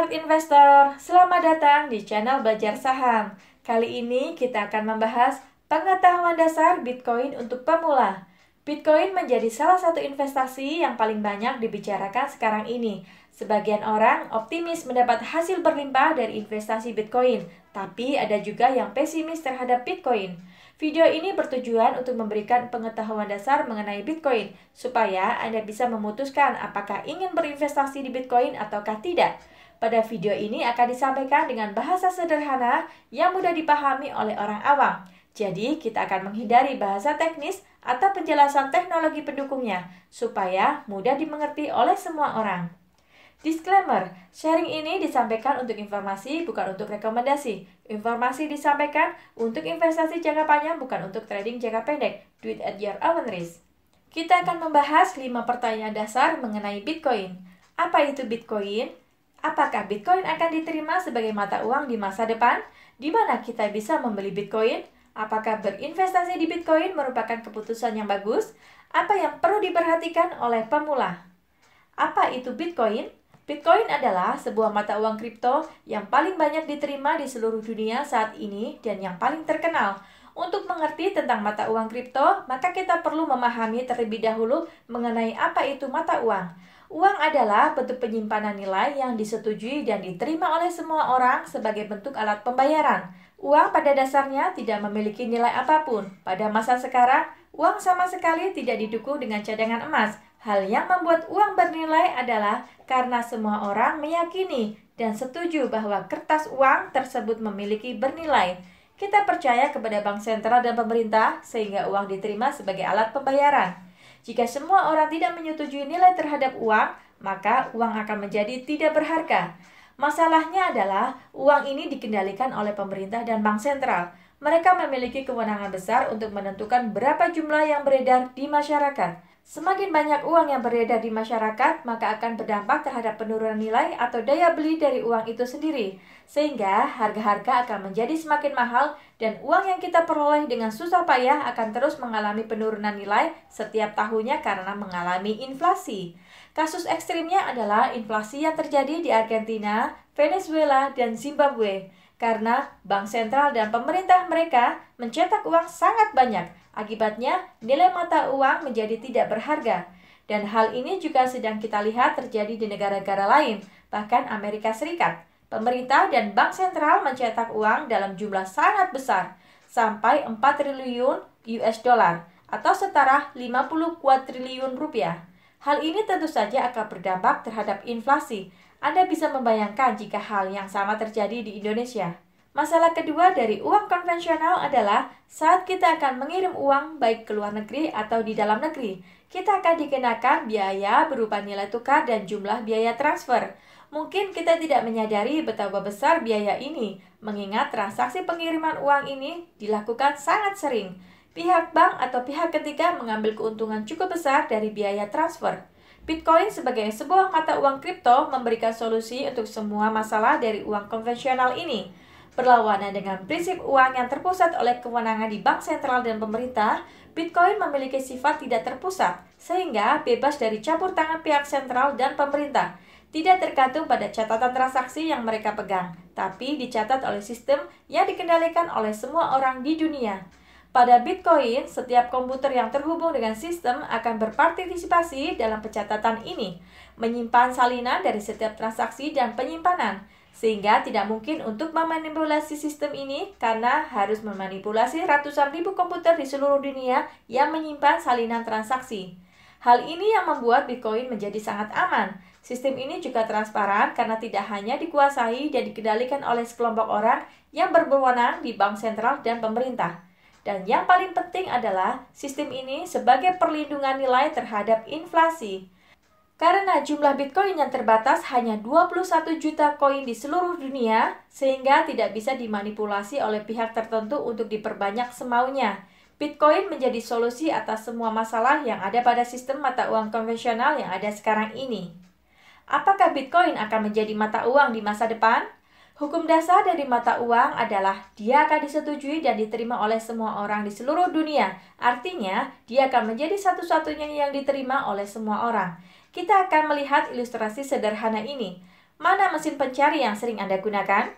Smart Investor, selamat datang di channel Belajar Saham. Kali ini kita akan membahas pengetahuan dasar Bitcoin untuk pemula. Bitcoin menjadi salah satu investasi yang paling banyak dibicarakan sekarang ini. Sebagian orang optimis mendapat hasil berlimpah dari investasi Bitcoin, tapi ada juga yang pesimis terhadap Bitcoin. Video ini bertujuan untuk memberikan pengetahuan dasar mengenai Bitcoin, supaya Anda bisa memutuskan apakah ingin berinvestasi di Bitcoin ataukah tidak. Pada video ini akan disampaikan dengan bahasa sederhana yang mudah dipahami oleh orang awam. Jadi, kita akan menghindari bahasa teknis atau penjelasan teknologi pendukungnya, supaya mudah dimengerti oleh semua orang. Disclaimer, sharing ini disampaikan untuk informasi, bukan untuk rekomendasi. Informasi disampaikan untuk investasi jangka panjang, bukan untuk trading jangka pendek. Do it at your own risk. Kita akan membahas 5 pertanyaan dasar mengenai Bitcoin. Apa itu Bitcoin? Apakah Bitcoin akan diterima sebagai mata uang di masa depan? Di mana kita bisa membeli Bitcoin? Apakah berinvestasi di Bitcoin merupakan keputusan yang bagus? Apa yang perlu diperhatikan oleh pemula? Apa itu Bitcoin? Bitcoin adalah sebuah mata uang kripto yang paling banyak diterima di seluruh dunia saat ini dan yang paling terkenal. Untuk mengerti tentang mata uang kripto, maka kita perlu memahami terlebih dahulu mengenai apa itu mata uang. Uang adalah bentuk penyimpanan nilai yang disetujui dan diterima oleh semua orang sebagai bentuk alat pembayaran. Uang pada dasarnya tidak memiliki nilai apapun. Pada masa sekarang, uang sama sekali tidak didukung dengan cadangan emas. Hal yang membuat uang bernilai adalah karena semua orang meyakini dan setuju bahwa kertas uang tersebut memiliki bernilai. Kita percaya kepada bank sentral dan pemerintah sehingga uang diterima sebagai alat pembayaran. Jika semua orang tidak menyetujui nilai terhadap uang, maka uang akan menjadi tidak berharga. Masalahnya adalah uang ini dikendalikan oleh pemerintah dan bank sentral. Mereka memiliki kewenangan besar untuk menentukan berapa jumlah yang beredar di masyarakat. Semakin banyak uang yang beredar di masyarakat, maka akan berdampak terhadap penurunan nilai atau daya beli dari uang itu sendiri. Sehingga harga-harga akan menjadi semakin mahal dan uang yang kita peroleh dengan susah payah akan terus mengalami penurunan nilai setiap tahunnya karena mengalami inflasi. Kasus ekstrimnya adalah inflasi yang terjadi di Argentina, Venezuela, dan Zimbabwe. Karena bank sentral dan pemerintah mereka mencetak uang sangat banyak. Akibatnya, nilai mata uang menjadi tidak berharga. Dan hal ini juga sedang kita lihat terjadi di negara-negara lain, bahkan Amerika Serikat. Pemerintah dan bank sentral mencetak uang dalam jumlah sangat besar, sampai 4 triliun US dollar, atau setara 50 kuadriliun rupiah. Hal ini tentu saja akan berdampak terhadap inflasi. Anda bisa membayangkan jika hal yang sama terjadi di Indonesia. Masalah kedua dari uang konvensional adalah saat kita akan mengirim uang baik ke luar negeri atau di dalam negeri, kita akan dikenakan biaya berupa nilai tukar dan jumlah biaya transfer. Mungkin kita tidak menyadari betapa besar biaya ini, mengingat transaksi pengiriman uang ini dilakukan sangat sering. Pihak bank atau pihak ketiga mengambil keuntungan cukup besar dari biaya transfer. Bitcoin sebagai sebuah mata uang kripto memberikan solusi untuk semua masalah dari uang konvensional ini. Berlawanan dengan prinsip uang yang terpusat oleh kewenangan di bank sentral dan pemerintah, Bitcoin memiliki sifat tidak terpusat, sehingga bebas dari campur tangan pihak sentral dan pemerintah. Tidak tergantung pada catatan transaksi yang mereka pegang, tapi dicatat oleh sistem yang dikendalikan oleh semua orang di dunia. Pada Bitcoin, setiap komputer yang terhubung dengan sistem akan berpartisipasi dalam pencatatan ini, menyimpan salinan dari setiap transaksi dan penyimpanan, sehingga tidak mungkin untuk memanipulasi sistem ini karena harus memanipulasi ratusan ribu komputer di seluruh dunia yang menyimpan salinan transaksi. Hal ini yang membuat Bitcoin menjadi sangat aman. Sistem ini juga transparan karena tidak hanya dikuasai dan dikendalikan oleh sekelompok orang yang berwenang di bank sentral dan pemerintah. Dan yang paling penting adalah sistem ini sebagai perlindungan nilai terhadap inflasi. Karena jumlah Bitcoin yang terbatas hanya 21 juta koin di seluruh dunia, sehingga tidak bisa dimanipulasi oleh pihak tertentu untuk diperbanyak semaunya. Bitcoin menjadi solusi atas semua masalah yang ada pada sistem mata uang konvensional yang ada sekarang ini. Apakah Bitcoin akan menjadi mata uang di masa depan? Hukum dasar dari mata uang adalah dia akan disetujui dan diterima oleh semua orang di seluruh dunia. Artinya, dia akan menjadi satu-satunya yang diterima oleh semua orang. Kita akan melihat ilustrasi sederhana ini. Mana mesin pencari yang sering Anda gunakan?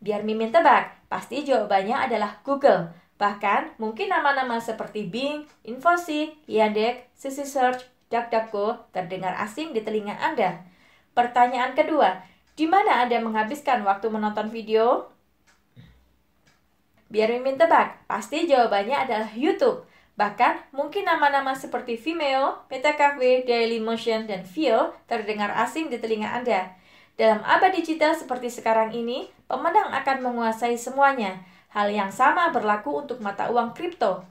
Biar Mimin tebak, pasti jawabannya adalah Google. Bahkan, mungkin nama-nama seperti Bing, Infoseek, Yandex, Sisi Search, DuckDuckGo terdengar asing di telinga Anda. Pertanyaan kedua, di mana Anda menghabiskan waktu menonton video? Biar Mimin tebak, pasti jawabannya adalah YouTube. Bahkan, mungkin nama-nama seperti Vimeo, Metacafe, Dailymotion, dan Vio terdengar asing di telinga Anda. Dalam abad digital seperti sekarang ini, pemenang akan menguasai semuanya. Hal yang sama berlaku untuk mata uang kripto.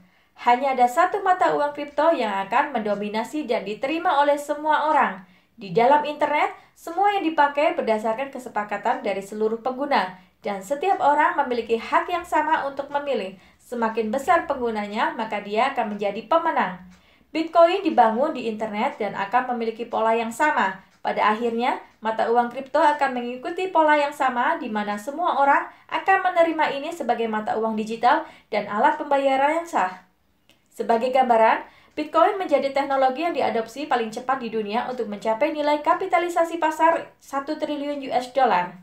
Hanya ada satu mata uang kripto yang akan mendominasi dan diterima oleh semua orang. Di dalam internet, semua yang dipakai berdasarkan kesepakatan dari seluruh pengguna, dan setiap orang memiliki hak yang sama untuk memilih. Semakin besar penggunanya, maka dia akan menjadi pemenang. Bitcoin dibangun di internet dan akan memiliki pola yang sama. Pada akhirnya, mata uang kripto akan mengikuti pola yang sama di mana semua orang akan menerima ini sebagai mata uang digital dan alat pembayaran yang sah. Sebagai gambaran, Bitcoin menjadi teknologi yang diadopsi paling cepat di dunia untuk mencapai nilai kapitalisasi pasar 1 triliun US dollar.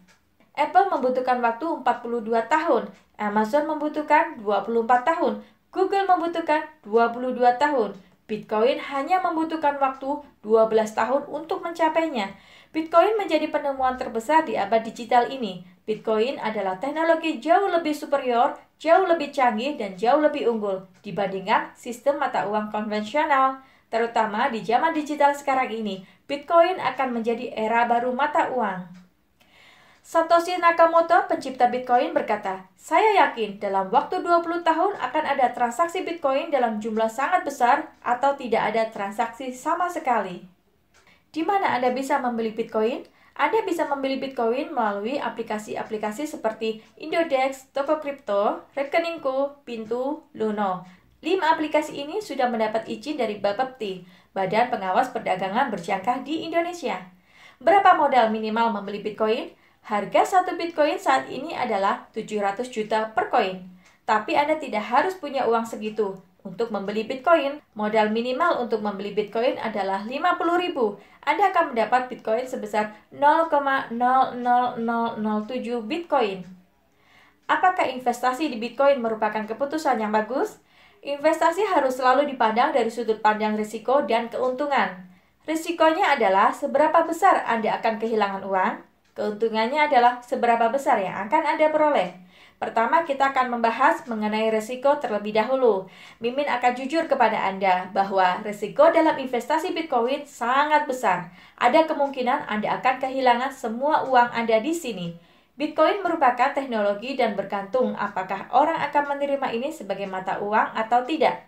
Apple membutuhkan waktu 42 tahun, Amazon membutuhkan 24 tahun, Google membutuhkan 22 tahun. Bitcoin hanya membutuhkan waktu 12 tahun untuk mencapainya. Bitcoin menjadi penemuan terbesar di abad digital ini. Bitcoin adalah teknologi jauh lebih superior, jauh lebih canggih, dan jauh lebih unggul dibandingkan sistem mata uang konvensional. Terutama di zaman digital sekarang ini, Bitcoin akan menjadi era baru mata uang. Satoshi Nakamoto, pencipta Bitcoin, berkata, "Saya yakin dalam waktu 20 tahun akan ada transaksi Bitcoin dalam jumlah sangat besar atau tidak ada transaksi sama sekali." Di mana Anda bisa membeli Bitcoin? Anda bisa membeli Bitcoin melalui aplikasi-aplikasi seperti Indodex, Toko Kripto, Rekeningku, Pintu, Luno. 5 aplikasi ini sudah mendapat izin dari Bapepti, Badan Pengawas Perdagangan Berjangka di Indonesia. Berapa modal minimal membeli Bitcoin? Harga satu Bitcoin saat ini adalah 700 juta per koin. Tapi Anda tidak harus punya uang segitu. Untuk membeli Bitcoin, modal minimal untuk membeli Bitcoin adalah 50.000. Anda akan mendapat Bitcoin sebesar 0,00007 Bitcoin. Apakah investasi di Bitcoin merupakan keputusan yang bagus? Investasi harus selalu dipandang dari sudut pandang risiko dan keuntungan. Risikonya adalah seberapa besar Anda akan kehilangan uang. Keuntungannya adalah seberapa besar yang akan Anda peroleh. Pertama, kita akan membahas mengenai risiko terlebih dahulu. Mimin akan jujur kepada Anda bahwa risiko dalam investasi Bitcoin sangat besar. Ada kemungkinan Anda akan kehilangan semua uang Anda di sini. Bitcoin merupakan teknologi dan bergantung apakah orang akan menerima ini sebagai mata uang atau tidak.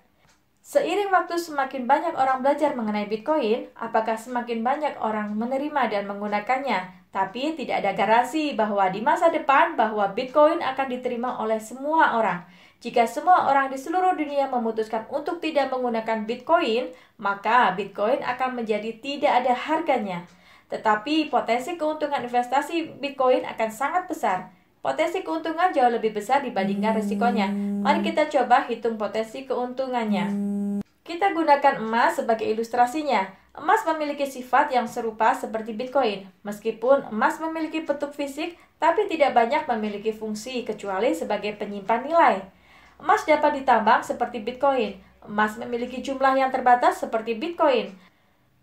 Seiring waktu semakin banyak orang belajar mengenai Bitcoin, apakah semakin banyak orang menerima dan menggunakannya? Tapi tidak ada garansi bahwa di masa depan bahwa Bitcoin akan diterima oleh semua orang. Jika semua orang di seluruh dunia memutuskan untuk tidak menggunakan Bitcoin, maka Bitcoin akan menjadi tidak ada harganya. Tetapi potensi keuntungan investasi Bitcoin akan sangat besar. Potensi keuntungan jauh lebih besar dibandingkan risikonya. Mari kita coba hitung potensi keuntungannya. Kita gunakan emas sebagai ilustrasinya. Emas memiliki sifat yang serupa seperti Bitcoin. Meskipun emas memiliki bentuk fisik, tapi tidak banyak memiliki fungsi kecuali sebagai penyimpan nilai. Emas dapat ditambang seperti Bitcoin. Emas memiliki jumlah yang terbatas seperti Bitcoin.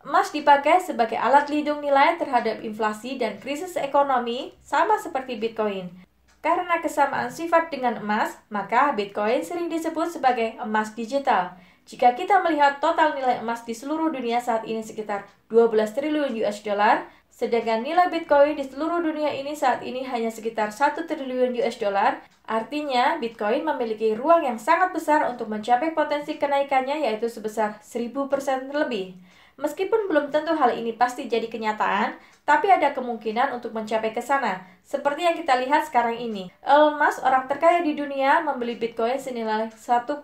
Emas dipakai sebagai alat lindung nilai terhadap inflasi dan krisis ekonomi, sama seperti Bitcoin. Karena kesamaan sifat dengan emas, maka Bitcoin sering disebut sebagai emas digital. Jika kita melihat total nilai emas di seluruh dunia saat ini sekitar 12 triliun US dollar, sedangkan nilai Bitcoin di seluruh dunia ini saat ini hanya sekitar 1 triliun US dollar, artinya Bitcoin memiliki ruang yang sangat besar untuk mencapai potensi kenaikannya yaitu sebesar 1000% lebih. Meskipun belum tentu hal ini pasti jadi kenyataan, tapi ada kemungkinan untuk mencapai ke sana. Seperti yang kita lihat sekarang ini. Elon Musk, orang terkaya di dunia, membeli Bitcoin senilai 1,5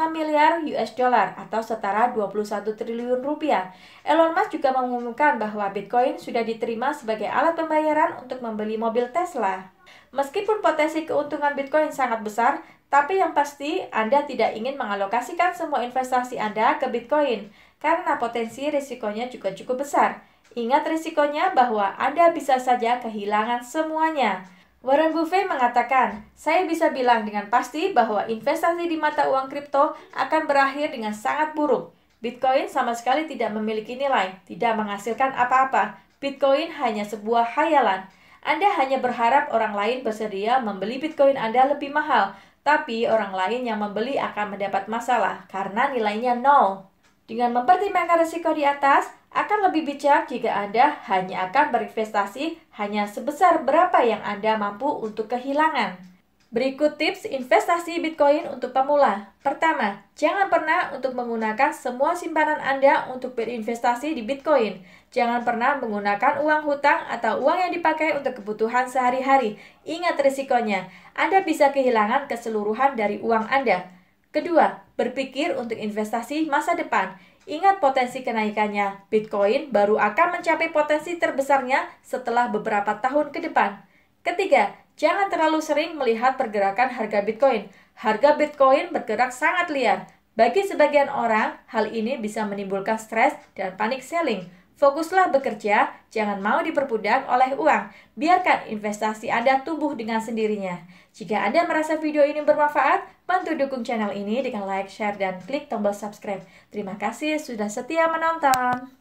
miliar US dollar atau setara 21 triliun rupiah. Elon Musk juga mengumumkan bahwa Bitcoin sudah diterima sebagai alat pembayaran untuk membeli mobil Tesla. Meskipun potensi keuntungan Bitcoin sangat besar, tapi yang pasti Anda tidak ingin mengalokasikan semua investasi Anda ke Bitcoin karena potensi risikonya juga cukup besar. Ingat risikonya bahwa Anda bisa saja kehilangan semuanya. Warren Buffett mengatakan, saya bisa bilang dengan pasti bahwa investasi di mata uang kripto akan berakhir dengan sangat buruk. Bitcoin sama sekali tidak memiliki nilai, tidak menghasilkan apa-apa. Bitcoin hanya sebuah khayalan. Anda hanya berharap orang lain bersedia membeli Bitcoin Anda lebih mahal, tapi orang lain yang membeli akan mendapat masalah karena nilainya nol. Dengan mempertimbangkan risiko di atas, akan lebih bijak jika Anda hanya akan berinvestasi hanya sebesar berapa yang Anda mampu untuk kehilangan. Berikut tips investasi Bitcoin untuk pemula. Pertama, jangan pernah untuk menggunakan semua simpanan Anda untuk berinvestasi di Bitcoin. Jangan pernah menggunakan uang hutang atau uang yang dipakai untuk kebutuhan sehari-hari. Ingat risikonya, Anda bisa kehilangan keseluruhan dari uang Anda. Kedua, berpikir untuk investasi masa depan. Ingat potensi kenaikannya. Bitcoin baru akan mencapai potensi terbesarnya setelah beberapa tahun ke depan. Ketiga, jangan terlalu sering melihat pergerakan harga Bitcoin. Harga Bitcoin bergerak sangat liar. Bagi sebagian orang, hal ini bisa menimbulkan stres dan panic selling. Fokuslah bekerja, jangan mau diperbudak oleh uang. Biarkan investasi Anda tumbuh dengan sendirinya. Jika Anda merasa video ini bermanfaat, bantu dukung channel ini dengan like, share, dan klik tombol subscribe. Terima kasih sudah setia menonton.